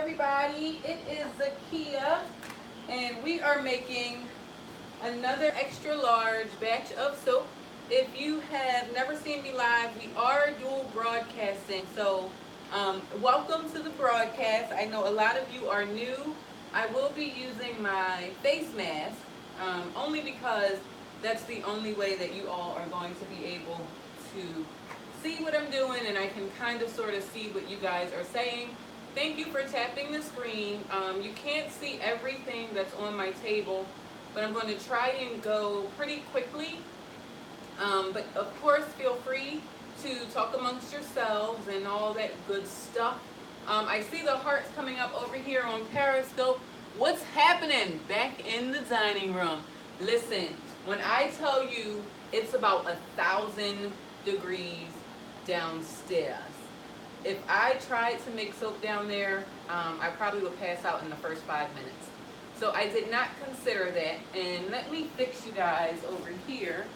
everybody, it is Zakia and we are making another extra large batch of soap. If you have never seen me live, we are dual broadcasting, so welcome to the broadcast. I know a lot of you are new. I will be using my face mask only because that's the only way that you all are going to be able to see what I'm doing, and I can kind of sort of see what you guys are saying. Thank you for tapping the screen. You can't see everything that's on my table, but I'm going to try and go pretty quickly. But of course, feel free to talk amongst yourselves and all that good stuff. I see the hearts coming up over here on Periscope. What's happening back in the dining room? Listen, when I tell you it's about 1,000 degrees downstairs. If I tried to make soap down there, I probably would pass out in the first 5 minutes. So I did not consider that. And let me fix you guys over here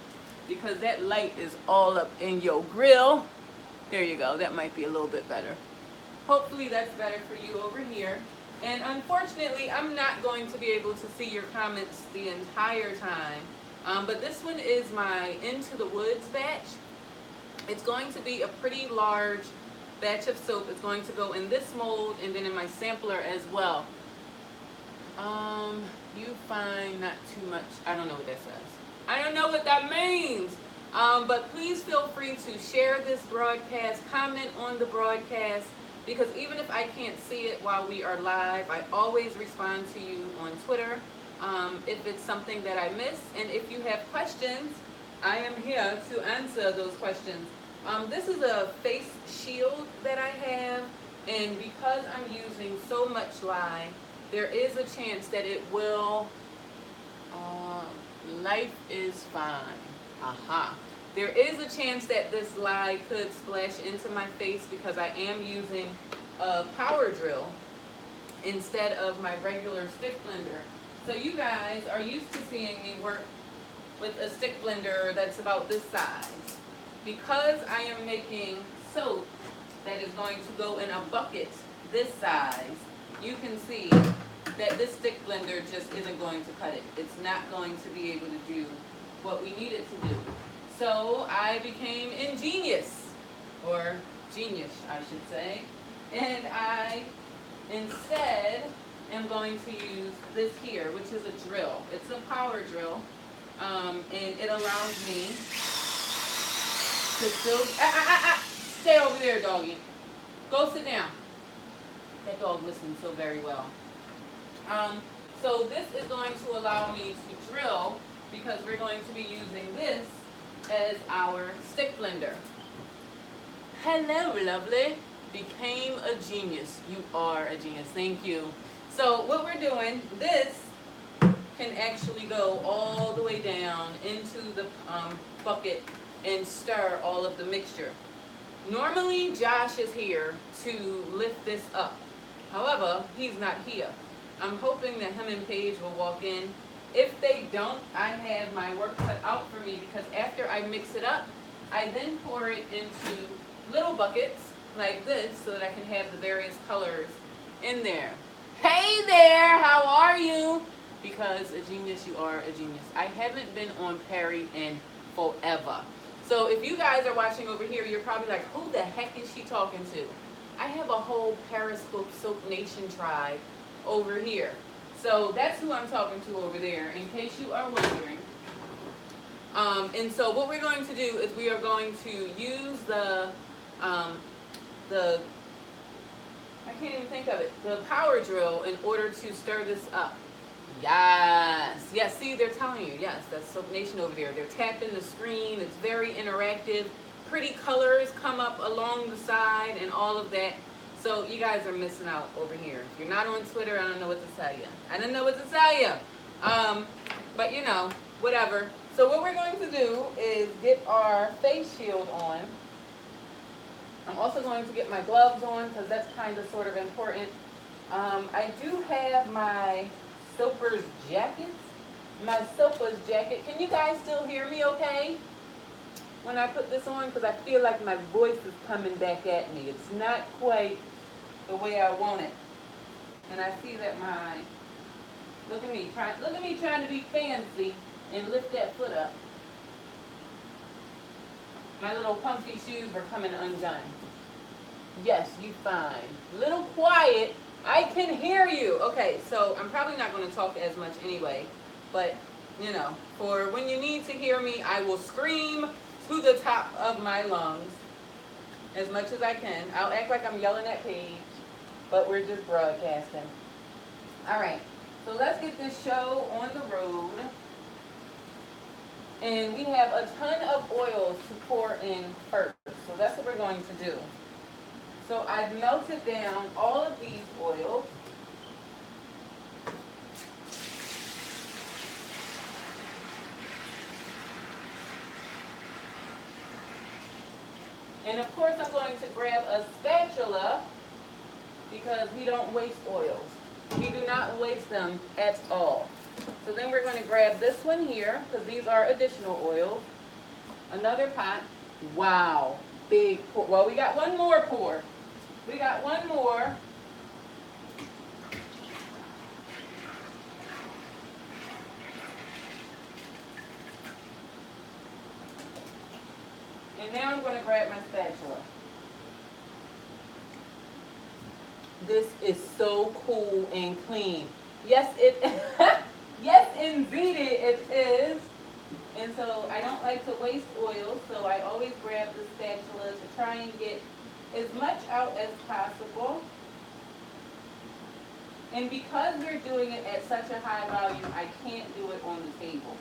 because that light is all up in your grill. There you go. That might be a little bit better. Hopefully that's better for you over here. And unfortunately, I'm not going to be able to see your comments the entire time. But this one is my Into the Woods batch. It's going to be a pretty large batch of soap. It's going to go in this mold and then in my sampler as well. You find not too much. I don't know what that says. I don't know what that means. But please feel free to share this broadcast, comment on the broadcast, because even if I can't see it while we are live, I always respond to you on Twitter if it's something that I miss. And if you have questions, I am here to answer those questions. This is a face shield that I have, and because I'm using so much lye, there is a chance that it will, life is fine. Aha. There is a chance that this lye could splash into my face because I am using a power drill instead of my regular stick blender. So you guys are used to seeing me work with a stick blender that's about this size. Because I am making soap that is going to go in a bucket this size, you can see that this stick blender just isn't going to cut it. It's not going to be able to do what we need it to do. So I became ingenious, or genius, I should say, and I instead am going to use this here, which is a drill. It's a power drill, and it allows me to still, stay over there, doggy. Go sit down. That dog listens so very well. So this is going to allow me to drill because we're going to be using this as our stick blender. Hello, lovely. Became a genius. You are a genius. Thank you. So what we're doing, this can actually go all the way down into the bucket and stir all of the mixture. Normally, Josh is here to lift this up. However, he's not here. I'm hoping that him and Paige will walk in. If they don't, I have my work cut out for me because after I mix it up, I then pour it into little buckets like this so that I can have the various colors in there. Hey there, how are you? Because a genius, you are a genius. I haven't been on Perry in forever. So if you guys are watching over here, you're probably like, who the heck is she talking to? I have a whole Periscope Soap Nation tribe over here. So that's who I'm talking to over there, in case you are wondering. And so what we're going to do is we are going to use the I can't even think of it, the power drill in order to stir this up. Yes, yes, see, they're telling you, yes, that's Soap Nation over there. They're tapping the screen, it's very interactive. Pretty colors come up along the side and all of that. So you guys are missing out over here. If you're not on Twitter, I don't know what to tell you. I don't know what to tell you. But you know, whatever. So what we're going to do is get our face shield on. I'm also going to get my gloves on because that's kind of sort of important. I do have my Soaper's jacket. My Soaper's jacket. Can you guys still hear me okay when I put this on? Because I feel like my voice is coming back at me. It's not quite the way I want it. And I see that my, look at me trying to be fancy and lift that foot up. My little comfy shoes were coming undone. Yes, you fine. Little quiet. I can hear you. Okay, so I'm probably not going to talk as much anyway, but you know, for when you need to hear me, I will scream to the top of my lungs as much as I can. I'll act like I'm yelling at Paige, but we're just broadcasting. All right, so let's get this show on the road. And we have a ton of oils to pour in first. So that's what we're going to do. So I've melted down all of these oils. And of course I'm going to grab a spatula because we don't waste oils. We do not waste them at all. So then we're going to grab this one here, because these are additional oils. Another pot. Wow. Big pour. Well, we got one more pour. We got one more. And now I'm going to grab my spatula. This is so cool and clean. Yes, it yes, indeed it is. And so I don't like to waste oil, so I always grab the spatula to try and get as much out as possible. And because we're doing it at such a high volume, I can't do it on the table.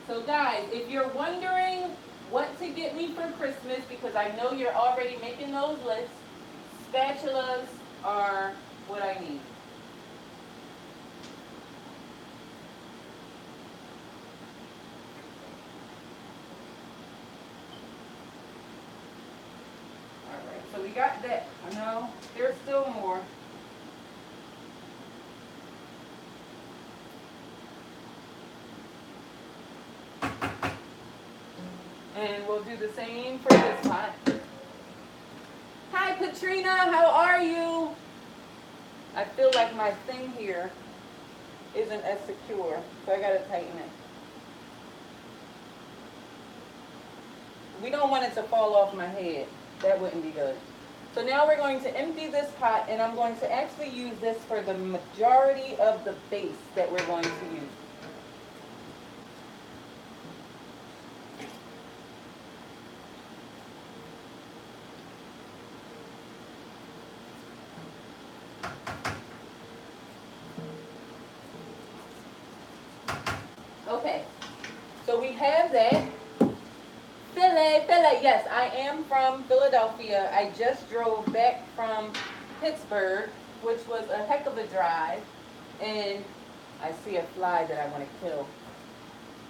So guys, if you're wondering what to get me for Christmas, because I know you're already making those lists, spatulas are what I need. Alright, so we got that. I know there's still more. And we'll do the same for this pot. Hi Katrina, how are you? I feel like my thing here isn't as secure, so I gotta tighten it. We don't want it to fall off my head. That wouldn't be good. So now we're going to empty this pot, and I'm going to actually use this for the majority of the base that we're going to use. Okay, so we have that. Philly, yes, I am from Philadelphia. I just drove back from Pittsburgh, which was a heck of a drive. And I see a fly that I want to kill.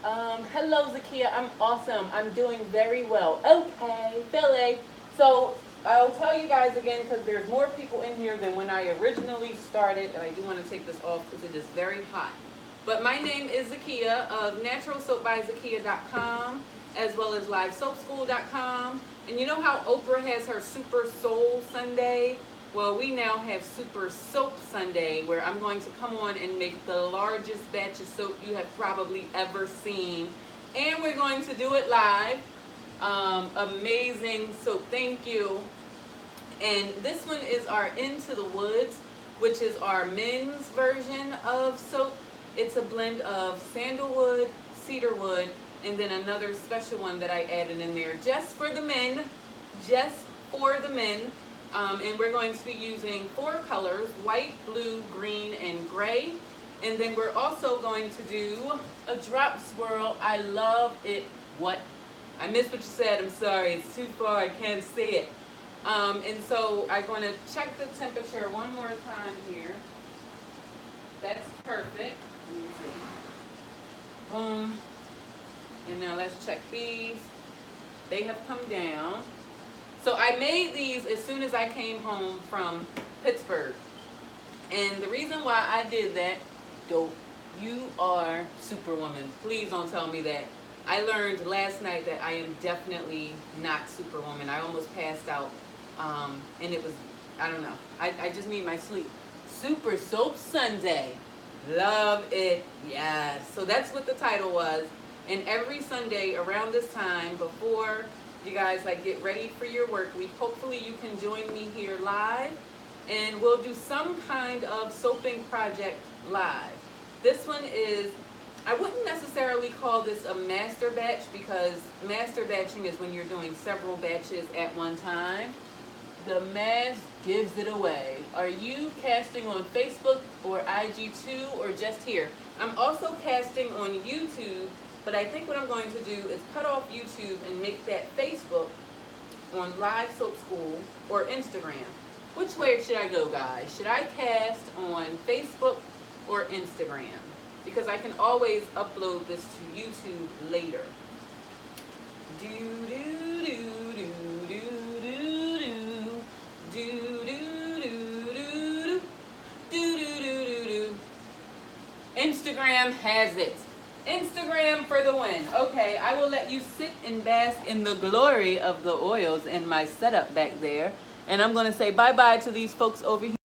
Hello, Zakia. I'm awesome. I'm doing very well. Okay, Philly. So I'll tell you guys again, because there's more people in here than when I originally started. And I do want to take this off because it is very hot. But my name is Zakia of naturalsoapbyzakia.com, as well as livesoapschool.com. And you know how Oprah has her Super Soul Sunday? Well, we now have Super Soap Sunday, where I'm going to come on and make the largest batch of soap you have probably ever seen. And we're going to do it live. Amazing. So thank you. And this one is our Into the Woods, which is our men's version of soap. It's a blend of sandalwood, cedarwood, and then another special one that I added in there just for the men, and we're going to be using 4 colors, white, blue, green, and gray. And then we're also going to do a drop swirl. I love it. What? I missed what you said. I'm sorry. It's too far. I can't see it. And so I'm going to check the temperature one more time here. That's perfect. Let me see. Boom. And now let's check these. They have come down. So I made these as soon as I came home from Pittsburgh. And the reason why I did that, dope, You are superwoman. Please don't tell me that. I learned last night that I am definitely not superwoman. I almost passed out. And it was, I don't know. I just need my sleep. Super Soap Sunday. Love it. Yes. So that's what the title was. And every Sunday around this time, before you guys like get ready for your work week, hopefully you can join me here live, and we'll do some kind of soaping project live. This one is, I wouldn't necessarily call this a master batch, because master batching is when you're doing several batches at one time. The mask gives it away. Are you casting on Facebook or IG too, or just here? I'm also casting on YouTube, but I think what I'm going to do is cut off YouTube and make that Facebook on Live Soap School or Instagram. Which way should I go, guys? Should I cast on Facebook or Instagram? Because I can always upload this to YouTube later. Do do do do do do do do do do do do do. Instagram has it. Instagram for the win. Okay, I will let you sit and bask in the glory of the oils in my setup back there. And I'm going to say bye-bye to these folks over here.